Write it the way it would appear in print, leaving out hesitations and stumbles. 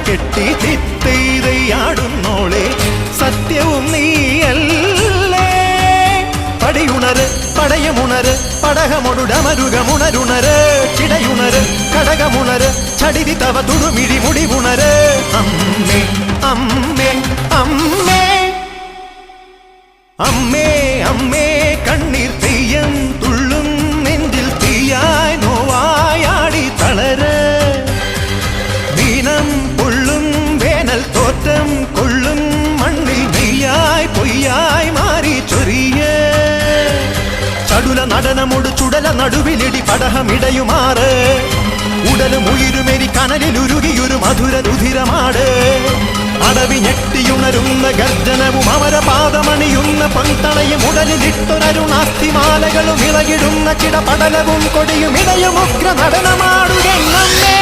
കെട്ടി ചിത്തയാടുന്നോളെ സത്യവും നീയല്ലേ പടിയുണര് പടയമുണര് പടകമൊടുടമരുകമുണരുണര് ചിടയുണര് കടകമുണര് ചടിതി തവ തുടുമിഴി മുടിവുണര് അമ്മേ അമ്മേ അമ്മേ അമ്മേ അമ്മേ കണ്ണീർ തെയ്യം തുള്ളും നെഞ്ചിൽ തീയായി നോവായാടി തളര് ദീനം പൊള്ളും വേനൽ തോറ്റം കൊള്ളും മണ്ണിൽ നെയ്യായി പൊയ്യായി മാറി ചൊരിയേ ചടുല നടനമൊടു ചുടല നടുവിലിടി പടഹമിടയുമാറ് ഉടലും ഉയിരുമെരി കനലിലുരുകിയൊരു മധുര രുധിരമാട് അടവി ഞെട്ടിയുണരുന്ന ഗർജനവും അമരപാദമണിയുന്ന പൊൻതണയും ഉടലിലിട്ടൊരരുണാസ്തിമാലകളും ഇളകിടുന്ന ചിടപടലവും കൊടിയും ഇടയും ഉഗ്ര നടനമാടുകമ്മേ